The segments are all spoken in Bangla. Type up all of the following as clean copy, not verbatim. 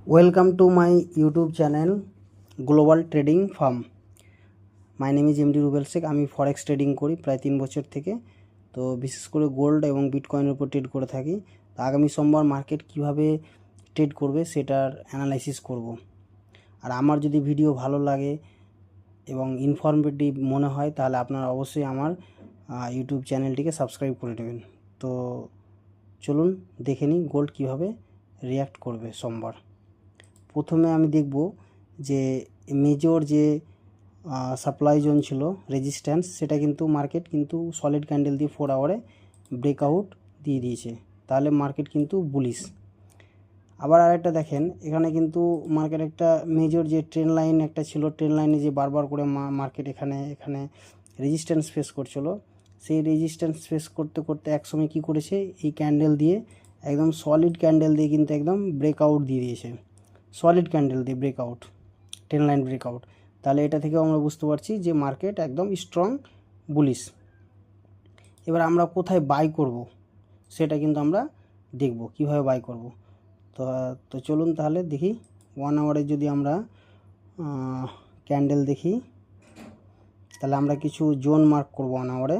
Welcome to my YouTube channel Global Trading Farm. My name is MD Rubel Sheikh. আমি ফরেক্স ট্রেডিং করি প্রায় 3 বছর থেকে। তো বিশেষ করে গোল্ড এবং বিটকয়েনের উপর ট্রেড করে থাকি। তো আগামী সোমবার মার্কেট কিভাবে ট্রেড করবে সেটার অ্যানালাইসিস করব। আর আমার যদি ভিডিও ভালো লাগে এবং ইনফরমেটিভ মনে হয় তাহলে আপনারা অবশ্যই আমার ইউটিউব চ্যানেলটিকে সাবস্ক্রাইব করে নেবেন। তো চলুন দেখে নিই গোল্ড কিভাবে রিঅ্যাক্ট করবে সোমবার। প্রথমে আমি দেখব যে মেজর যে সাপ্লাই জোন ছিল রেজিস্ট্যান্স, সেটা কিন্তু মার্কেট কিন্তু সলিড ক্যান্ডেল দিয়ে 4 আওয়ারে ব্রেকআউট দিয়ে দিয়েছে, তাহলে মার্কেট কিন্তু বুলিশ। আবার আরেকটা দেখেন, এখানে কিন্তু মার্কেট একটা মেজর যে ট্রেন লাইন একটা ছিল, ট্রেন লাইনে যে বারবার করে মার্কেট এখানে রেজিস্ট্যান্স ফেস করছিল, সেই রেজিস্ট্যান্স ফেস করতে করতে একসময় কী করেছে, এই ক্যান্ডেল দিয়ে একদম সলিড ক্যান্ডেল দিয়ে কিন্তু একদম ব্রেকআউট দিয়ে দিয়েছে, সলিড ক্যান্ডেল দিয়ে ব্রেকআউট, ট্রেন লাইন ব্রেকআউট। তাহলে এটা থেকেও আমরা বুঝতে পারছি যে মার্কেট একদম স্ট্রং বুলিশ। এবার আমরা কোথায় বাই করব সেটা কিন্তু আমরা দেখব কিভাবে বাই করব। তো চলুন তাহলে দেখি 1 আওয়ারে যদি আমরা ক্যান্ডেল দেখি, তাহলে আমরা কিছু জোন মার্ক করব 1 আওয়ারে।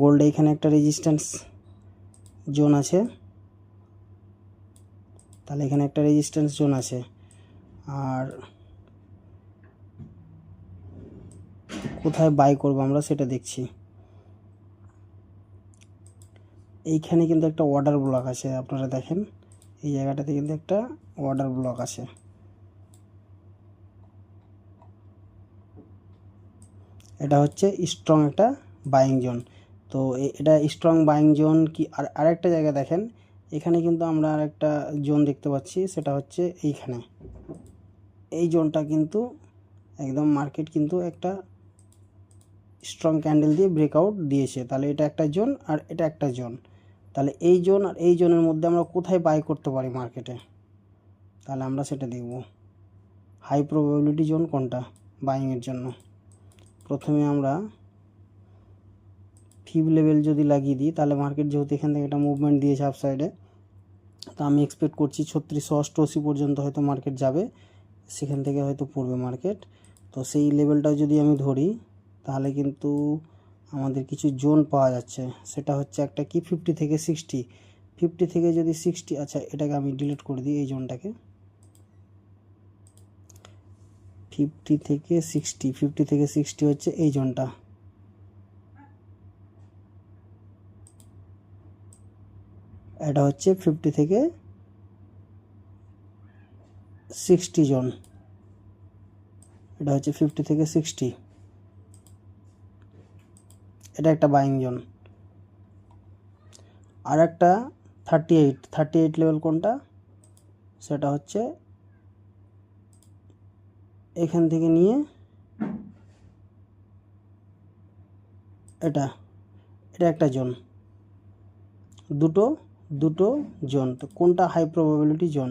গোল্ডে এখানে একটা রেজিস্ট্যান্স জোন আছে, তাহলে এখানে একটা রেজিস্ট্যান্স জোন আছে। আর কোথায় বাই করব আমরা সেটা দেখছি। এইখানে কিন্তু একটা অর্ডার ব্লক আছে, আপনারা দেখেন এই জায়গাটাতে কিন্তু একটা অর্ডার ব্লক আছে। এটা হচ্ছে স্ট্রং একটা বাইং জোন। তো এটা স্ট্রং বাইং জোন কি। আর আরেকটা জায়গা দেখেন, এখানে কিন্তু আমরা আরেকটা জোন দেখতে পাচ্ছি, সেটা হচ্ছে এইখানে এই জোনটা কিন্তু একদম মার্কেট কিন্তু একটা স্ট্রং ক্যান্ডেল দিয়ে ব্রেকআউট দিয়েছে, তাহলে এটা একটা জোন আর এটা একটা জোন। তাহলে এই জোন আর এই জোনের মধ্যে আমরা কোথায় বাই করতে পারি মার্কেটে, তাহলে আমরা সেটা দেখব। হাই প্রবাবিলিটি জোন কোনটা বাইংয়ের জন্য। প্রথমে আমরা ফিব লেভেল যদি লাগিয়ে দিই, তাহলে মার্কেট যেহেতু এখান থেকে একটা মুভমেন্ট দিয়েছে আপ সাইডে, তো আমি এক্সপেক্ট করছি 3688 পর্যন্ত হয়তো মার্কেট যাবে, সেখান থেকে হয়তো পড়বে মার্কেট। তো সেই লেভেলটা যদি আমি ধরি, তাহলে কিন্তু আমাদের কিছু জোন পাওয়া যাচ্ছে। সেটা হচ্ছে একটা কি 50 থেকে 60, 50 থেকে যদি 60, আচ্ছা এটাকে আমি ডিলিট করে দিই, এই জোনটাকে 50 থেকে 60, 50 থেকে 60 হচ্ছে এই জোনটা। এটা হচ্ছে 50 থেকে 60 জোন, এটা হচ্ছে 50 থেকে 60, এটা একটা বাইং জোন। আর একটা 38 লেভেল কোনটা, সেটা হচ্ছে এখান থেকে নিয়ে এটা একটা জোন, দুটো জোন। তো কোনটা হাই প্রবাবিলিটি জোন,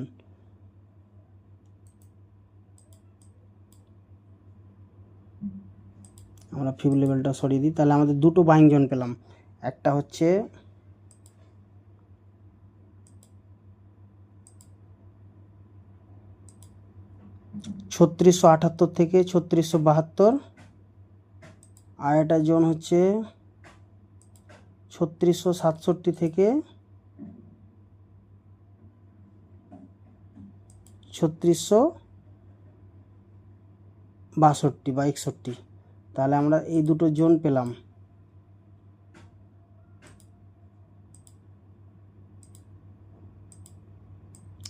আমরা ফিব লেভেলটা সরিয়ে দিই, তাহলে আমাদের দুটো বাইং জোন পেলাম। একটা হচ্ছে 3678 থেকে 3672, আর একটা জোন হচ্ছে 3667 থেকে 3662 বা 61। তাহলে আমরা এই দুটো জোন পেলাম।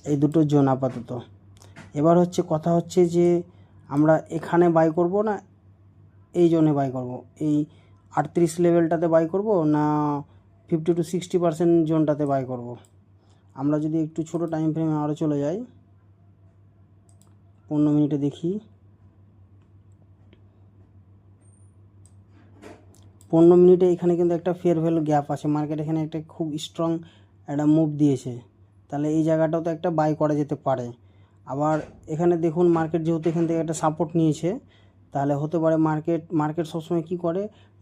এই দুটো জোন আপাতত। এবার হচ্ছে কথা হচ্ছে যে আমরা এখানে বাই করব না এই জোনে বাই করব, এই 38 লেভেলটাতে বাই করব না 50 to 60% জোনটাতে বাই করব। আমরা যদি একটু ছোট টাইম ফ্রেমে আরও চলে যাই, 15 মিনিটে দেখি, 15 মিনিটে এখানে কিন্তু একটা ফেয়ার ভ্যালু গ্যাপ আছে, মার্কেট এখানে একটা খুব স্ট্রং একটা মুভ দিয়েছে, তাহলে এই জায়গাটাও তো একটা বাই করা যেতে পারে। আবার এখানে দেখুন মার্কেট যেহেতু এখান থেকে একটা সাপোর্ট নিয়েছে, তাহলে হতে পারে মার্কেট সবসময় কী করে,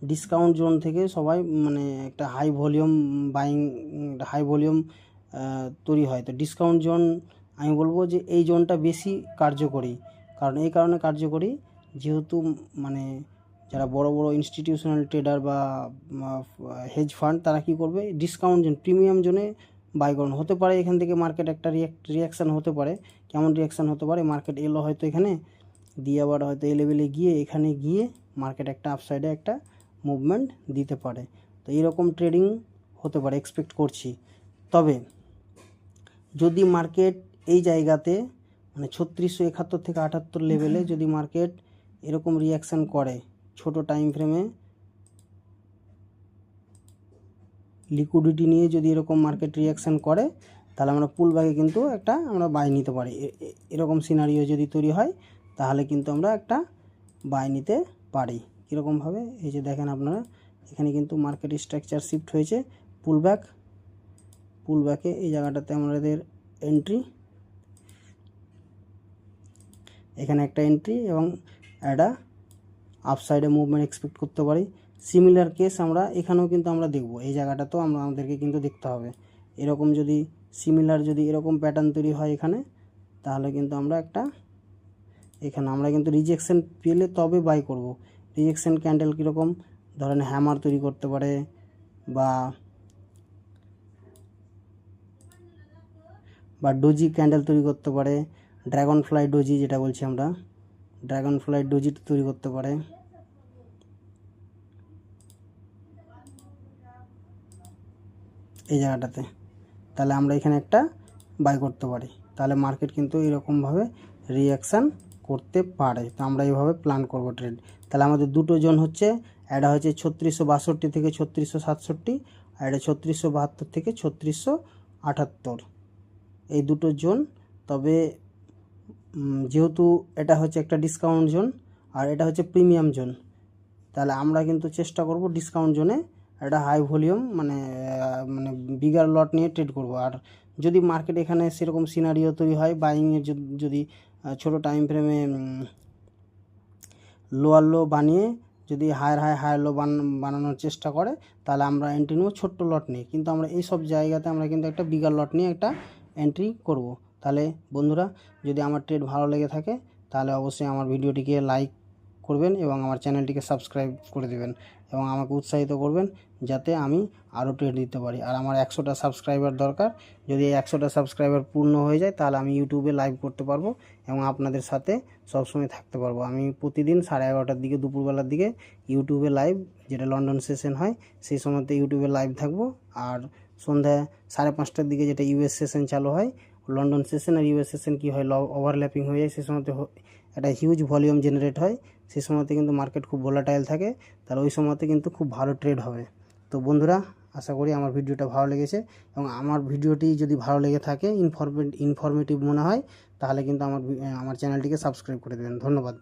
ডিসকাউন্ট জোন থেকে সবাই মানে একটা high volume buying, high volume তৈরি হয়। তো ডিসকাউন্ট জোন আমি বলবো যে এই জোনটা বেশি কার্যকরী, কারণ এই কারণে কার্যকরী যেহেতু মানে যারা বড় বড় ইনস্টিটিউশনাল ট্রেডার বা হেজ ফান্ড তারা কী করবে, ডিসকাউন্ট জোন প্রিমিয়াম জোনে বাই করানো। হতে পারে এখান থেকে মার্কেট একটা রিয়াকশান হতে পারে। কেমন রিয়াকশান হতে পারে, মার্কেট এলো হয়তো এখানে দিয়ে আবার হয়তো এই লেভেলে গিয়ে এখানে গিয়ে মার্কেট একটা আপসাইডে একটা মুভমেন্ট দিতে পারে। তো এরকম ট্রেডিং হতে পারে, এক্সপেক্ট করছি। তবে যদি মার্কেট এই জায়গাতে মানে 3671 থেকে 78 লেভেলে যদি মার্কেট এরকম রিয়াকশান করে, ছোট টাইম ফ্রেমে লিকুইডিটি নিয়ে যদি এরকম মার্কেট রিয়াকশান করে, তাহলে আমরা পুল ব্যাকে কিন্তু একটা আমরা বাই নিতে পারি। এরকম সিনারিও যদি তৈরি হয় তাহলে কিন্তু আমরা একটা বাই নিতে পারি। কীরকমভাবে, এই যে দেখেন আপনারা এখানে কিন্তু মার্কেট স্ট্রাকচার শিফট হয়েছে পুল ব্যাকে। এই জায়গাটাতে আমাদের এন্ট্রি, এখানে একটা এন্ট্রি এবং একটা আপসাইডে মুভমেন্ট এক্সপেক্ট করতে পারি। সিমিলার কেস আমরা এখানেও কিন্তু আমরা দেখব, এই জায়গাটাতেও আমাদেরকে কিন্তু দেখতে হবে। এরকম যদি সিমিলার যদি এরকম প্যাটার্ন তৈরি হয় এখানে, তাহলে কিন্তু আমরা একটা এখানে আমরা কিন্তু রিজেকশন পেলে তবে বাই করব। রিজেকশন ক্যান্ডেল কীরকম, ধরেন হ্যামার তৈরি করতে পারে বা ডোজি ক্যান্ডেল তৈরি করতে পারে, ড্রাগন ফ্লাই ডোজি যেটা বলছি আমরা, ড্রাগন ফ্লাই ডোজি তৈরি করতে পারে। এই জায়গাটাতে তাহলে আমরা এখানে একটা বাই করতে পারি। তাহলে মার্কেট কিন্তু এরকমভাবে রিয়াকশান করতে পারে। তো আমরা এইভাবে প্ল্যান করব ট্রেড। তাহলে আমাদের দুটো জোন হচ্ছে, একটা হচ্ছে 3662 থেকে 3667, আর এটা 3672 থেকে 3678, এই দুটো জোন। তবে যেহেতু এটা হচ্ছে একটা ডিসকাউন্ট জোন আর এটা হচ্ছে প্রিমিয়াম জোন, তাহলে আমরা কিন্তু চেষ্টা করব ডিসকাউন্ট জোনে একটা হাই ভলিউম মানে বিগার লট নিয়ে ট্রেড করব। আর যদি মার্কেট এখানে সেরকম সিনারিও তৈরি হয় বাইংয়ের, যদি ছোটো টাইম ফ্রেমে লোয়ার লো বানিয়ে যদি হায়ার লো বানানোর চেষ্টা করে, তাহলে আমরা এন্ট্রি নেব ছোট্ট লট নিয়ে। কিন্তু আমরা এই সব জায়গাতে আমরা কিন্তু একটা বিগার লট নিয়ে একটা এন্ট্রি করব। তাহলে বন্ধুরা, যদি আমার ট্রেড ভালো লেগে থাকে তাহলে অবশ্যই আমার ভিডিওটিকে লাইক করবেন এবং আমার চ্যানেলটিকে সাবস্ক্রাইব করে দেবেন এবং আমাকে উৎসাহিত করবেন যাতে আমি আরও ট্রেড দিতে পারি। আর আমার 100টা সাবস্ক্রাইবার দরকার। যদি এই 100টা সাবস্ক্রাইবার পূর্ণ হয়ে যায় তাহলে আমি ইউটিউবে লাইভ করতে পারবো এবং আপনাদের সাথে সবসময় থাকতে পারবো। আমি প্রতিদিন 11:30টার দিকে, দুপুরবেলার দিকে ইউটিউবে লাইভ, যেটা লন্ডন সেশন হয় সেই সময়তে ইউটিউবে লাইভ থাকবো। আর সন্ধ্যা 5:30টার দিকে যেটা ইউএস সেশন চালু হয়, লন্ডন সেশন আর ইউএস সেশন কী হয়, ওভারল্যাপিং হয়ে যায়, সেই সময়তে একটা হিউজ ভলিউম জেনারেট হয়। সেই সময়তে কিন্তু মার্কেট খুব ভোলাটাইল থাকে, তাহলে ওই সময়তে কিন্তু খুব ভালো ট্রেড হবে। তো বন্ধুরা, আশা করি আমার ভিডিওটা ভালো লেগেছে এবং আমার ভিডিওটি যদি ভালো লেগে থাকে, ইনফরমেটিভ মনে হয়, তাহলে কিন্তু আমার চ্যানেলটিকে সাবস্ক্রাইব করে দেবেন। ধন্যবাদ।